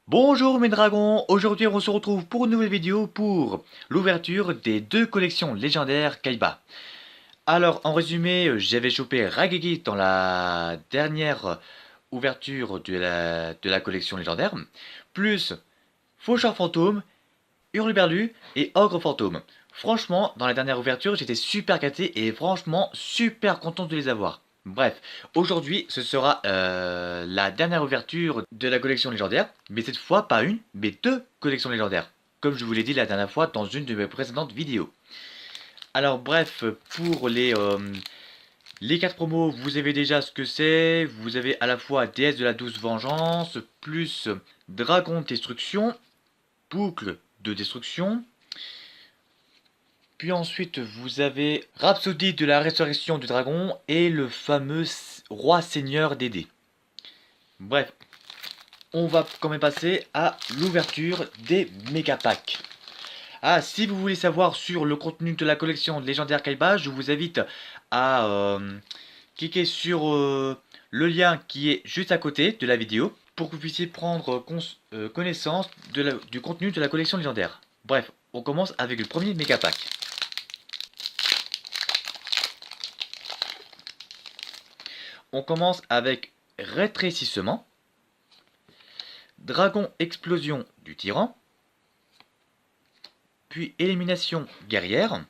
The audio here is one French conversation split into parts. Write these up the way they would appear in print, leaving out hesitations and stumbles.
Bonjour mes dragons, aujourd'hui on se retrouve pour une nouvelle vidéo pour l'ouverture des deux collections légendaires Kaiba. Alors en résumé, j'avais chopé Rageki dans la dernière ouverture de la collection légendaire, plus Faucheur Fantôme, Hurluberlu et Ogre Fantôme. Franchement, dans la dernière ouverture, j'étais super gâté et franchement super content de les avoir. Bref, aujourd'hui ce sera la dernière ouverture de la collection légendaire, mais cette fois pas une, mais deux collections légendaires, comme je vous l'ai dit la dernière fois dans une de mes précédentes vidéos. Alors bref, pour les 4 promos, vous avez déjà ce que c'est, vous avez à la fois déesse de la douce vengeance, plus dragon de destruction, boucle de destruction, puis ensuite, vous avez Rhapsodie de la résurrection du dragon et le fameux roi seigneur des dés. Bref, on va quand même passer à l'ouverture des méga packs. Ah, si vous voulez savoir sur le contenu de la collection légendaire Kaiba, je vous invite à cliquer sur le lien qui est juste à côté de la vidéo pour que vous puissiez prendre connaissance du contenu de la collection légendaire. Bref, on commence avec le premier méga pack. On commence avec rétrécissement, dragon explosion du tyran, puis élimination guerrière.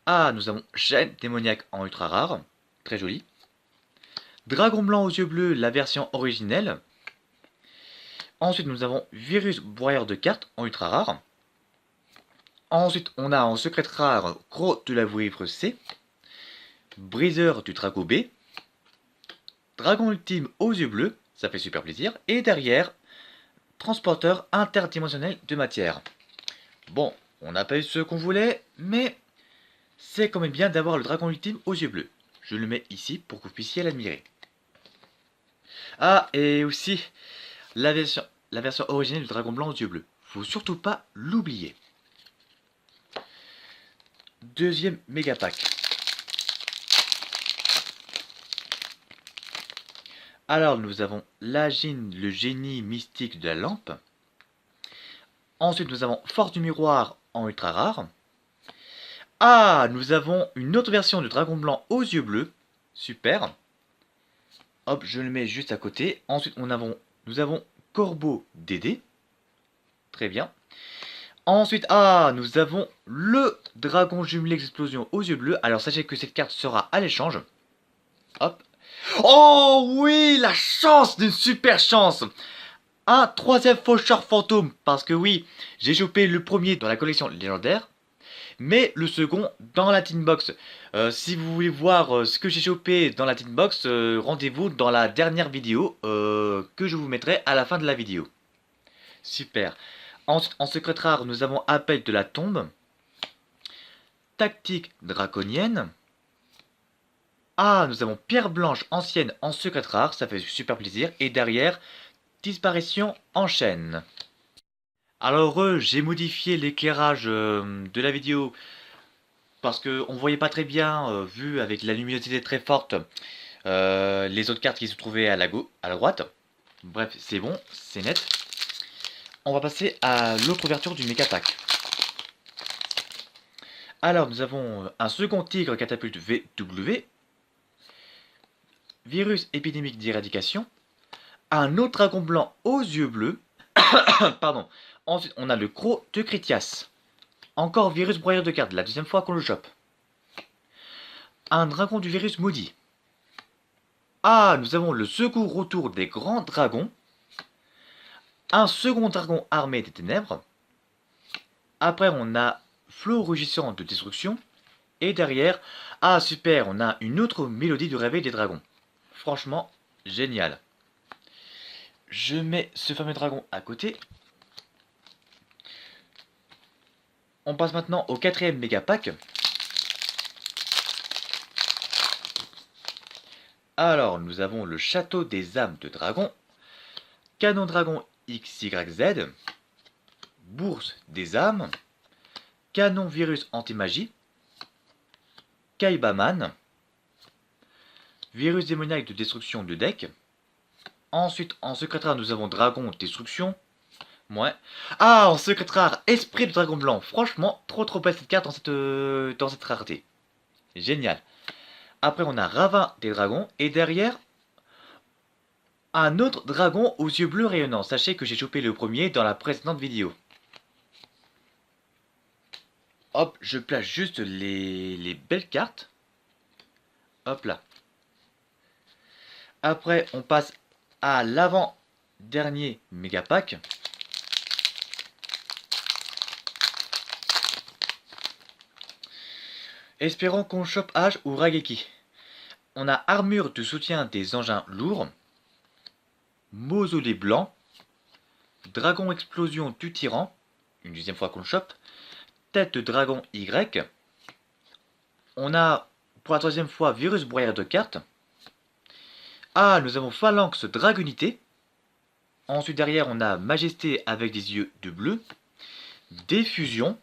Ah, nous avons chaîne démoniaque en ultra rare, très joli. Dragon blanc aux yeux bleus, la version originelle. Ensuite, nous avons virus broyeur de cartes en ultra rare. Ensuite, on a en secret rare Croc de la vouivre C, briseur du dragon B, dragon ultime aux yeux bleus, ça fait super plaisir. Et derrière, transporteur interdimensionnel de matière. Bon, on n'a pas eu ce qu'on voulait, mais c'est quand même bien d'avoir le dragon ultime aux yeux bleus. Je le mets ici pour que vous puissiez l'admirer. Ah, et aussi la version originelle du dragon blanc aux yeux bleus. Faut surtout pas l'oublier. Deuxième méga pack. Alors nous avons Lagine, le génie mystique de la lampe. Ensuite nous avons Force du miroir en ultra rare. Ah, nous avons une autre version du dragon blanc aux yeux bleus. Super. Hop, je le mets juste à côté. Ensuite, nous avons Corbeau Dédé. Très bien. Ensuite, nous avons le dragon jumelé explosion aux yeux bleus. Alors, sachez que cette carte sera à l'échange. Hop. Oh oui, la chance, d'une super chance. Un troisième faucheur fantôme. Parce que oui, j'ai chopé le premier dans la collection légendaire, mais le second dans la tin box. Si vous voulez voir ce que j'ai chopé dans la tin box, rendez-vous dans la dernière vidéo que je vous mettrai à la fin de la vidéo. Super. Ensuite, en secret rare, nous avons Appel de la tombe, Tactique draconienne. Ah, nous avons Pierre blanche ancienne en secret rare, ça fait super plaisir. Et derrière, Disparition en chaîne. Alors j'ai modifié l'éclairage de la vidéo parce qu'on ne voyait pas très bien, vu avec la luminosité très forte, les autres cartes qui se trouvaient à la droite. Bref, c'est bon, c'est net. On va passer à l'autre ouverture du méga pack. Alors, nous avons un second tigre catapulte VW, virus épidémique d'éradication, un autre dragon blanc aux yeux bleus, pardon. Ensuite, on a le croc de Critias. Encore virus broyeur de cartes, la deuxième fois qu'on le chope. Un dragon du virus maudit. Ah, nous avons le second retour des grands dragons. Un second dragon armé des ténèbres. Après, on a flot rugissant de destruction. Et derrière, super, on a une autre mélodie du réveil des dragons. Franchement, génial. Je mets ce fameux dragon à côté. On passe maintenant au quatrième méga pack. Alors, nous avons le château des âmes de dragon, canon dragon XYZ, bourse des âmes, canon virus anti-magie, Kaibaman, virus démoniaque de destruction de deck, Ensuite, en secret rare, nous avons Dragon Destruction. Ouais. Ah, en secret rare, Esprit de Dragon Blanc. Franchement, trop belle cette carte dans cette rareté. Génial. Après, on a Ravin des Dragons. Et derrière, un autre dragon aux yeux bleus rayonnants. Sachez que j'ai chopé le premier dans la précédente vidéo. Hop, je place juste les belles cartes. Hop là. Après, on passe à l'avant-dernier méga pack. Espérons qu'on chope H ou Raigeki. On a armure de soutien des engins lourds. Mausolée blanc. Dragon explosion du tyran. Une deuxième fois qu'on le chope. Tête de dragon Y. On a pour la troisième fois virus broyeur de cartes. Ah, nous avons phalanx dragonité. Ensuite derrière on a majesté avec des yeux de bleu. Diffusion.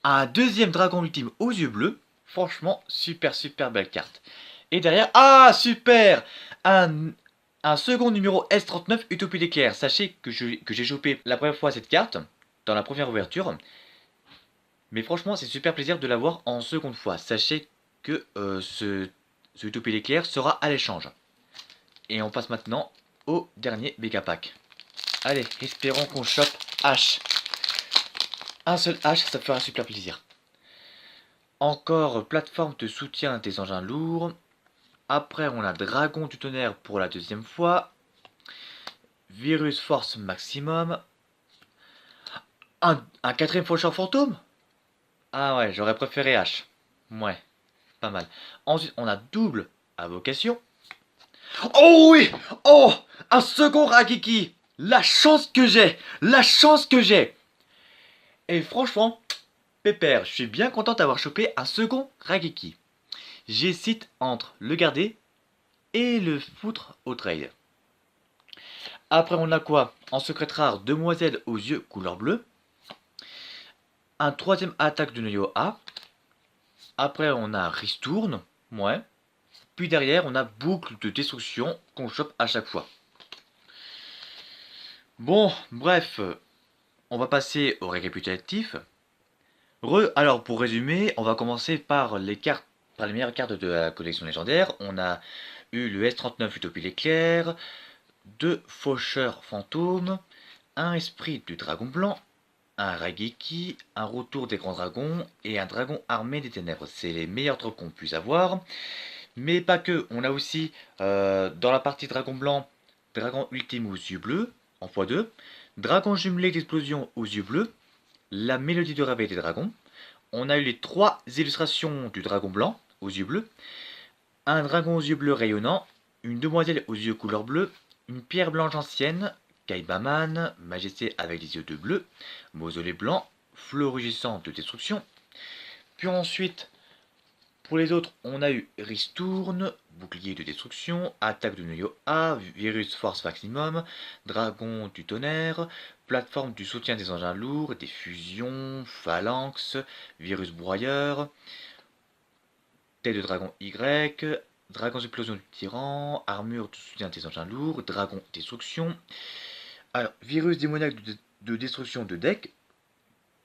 Un deuxième dragon ultime aux yeux bleus. Franchement, super belle carte. Et derrière, ah super, un second numéro S39 Utopie d'éclair. Sachez que j'ai chopé la première fois cette carte dans la première ouverture. Mais franchement, c'est super plaisir de l'avoir en seconde fois. Sachez que ce Utopie d'éclair sera à l'échange. Et on passe maintenant au dernier méga pack. Allez, espérons qu'on chope H. Un seul H, ça fera super plaisir. Encore plateforme de soutien des engins lourds. Après, on a Dragon du tonnerre pour la deuxième fois. Virus force maximum. Un quatrième faucheur fantôme. Ah ouais, j'aurais préféré H. Ouais, pas mal. Ensuite, on a double invocation. Oh oui! Oh! Un second Raigeki! La chance que j'ai! La chance que j'ai! Et franchement, pépère, je suis bien content d'avoir chopé un second Raigeki. J'hésite entre le garder et le foutre au trade. Après, on a quoi? En secret rare, demoiselle aux yeux couleur bleue. Un troisième attaque de Noyo A. Après, on a Ristourne. Ouais. Puis derrière, on a boucle de destruction qu'on chope à chaque fois. Bon, bref, on va passer au récapitulatif. Alors, pour résumer, on va commencer par les meilleures cartes de la collection légendaire. On a eu le S39 Utopie l'éclair, 2 faucheurs fantômes, un esprit du dragon blanc, un Raigeki, un retour des grands dragons et un dragon armé des ténèbres. C'est les meilleurs drops qu'on puisse avoir. Mais pas que, on a aussi dans la partie dragon blanc, dragon ultime aux yeux bleus, en x2, dragon jumelé d'explosion aux yeux bleus, la mélodie de réveil des dragons. On a eu les 3 illustrations du dragon blanc aux yeux bleus, un dragon aux yeux bleus rayonnant, une demoiselle aux yeux couleur bleue, une pierre blanche ancienne, Kaibaman, majesté avec des yeux de bleu, mausolée blanc, flot rugissant de destruction. Puis ensuite, pour les autres, on a eu Ristourne, bouclier de destruction, attaque de Noyo A, virus force maximum, dragon du tonnerre, plateforme du soutien des engins lourds, des fusions, phalanx, virus broyeur, tête de dragon Y, dragon d'explosion du tyran, armure de soutien des engins lourds, dragon destruction. Alors, virus démoniaque de destruction de deck,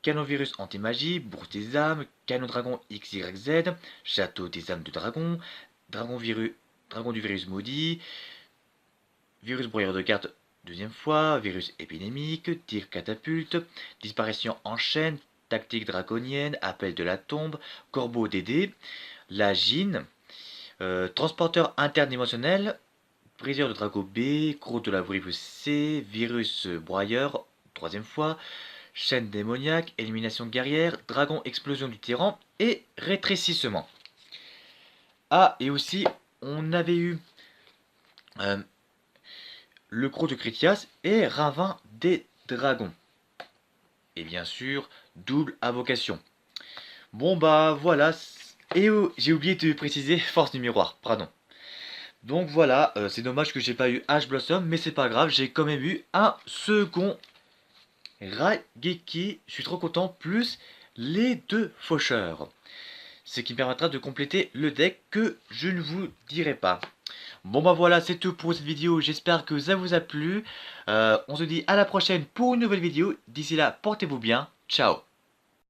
canon virus anti-magie, bourse des âmes, canon dragon XYZ, château des âmes de dragon, dragon du virus maudit, virus broyeur de cartes deuxième fois, virus épidémique, tir catapulte, disparition en chaîne, tactique draconienne, appel de la tombe, corbeau DD, la gine, transporteur interne émotionnel, briseur de drago B, croc de la virus C, virus broyeur, troisième fois, chaîne démoniaque, élimination guerrière, dragon explosion du tyran et rétrécissement. Ah, et aussi, on avait eu le croc de Critias et Ravin des dragons. Et bien sûr, double invocation. Bon bah voilà, et j'ai oublié de préciser force du miroir, pardon. Donc voilà, c'est dommage que j'ai pas eu H Blossom, mais c'est pas grave, j'ai quand même eu un second Raigeki, je suis trop content, plus les 2 faucheurs. Ce qui me permettra de compléter le deck que je ne vous dirai pas. Bon bah voilà, c'est tout pour cette vidéo, j'espère que ça vous a plu. On se dit à la prochaine pour une nouvelle vidéo. D'ici là, portez-vous bien, ciao.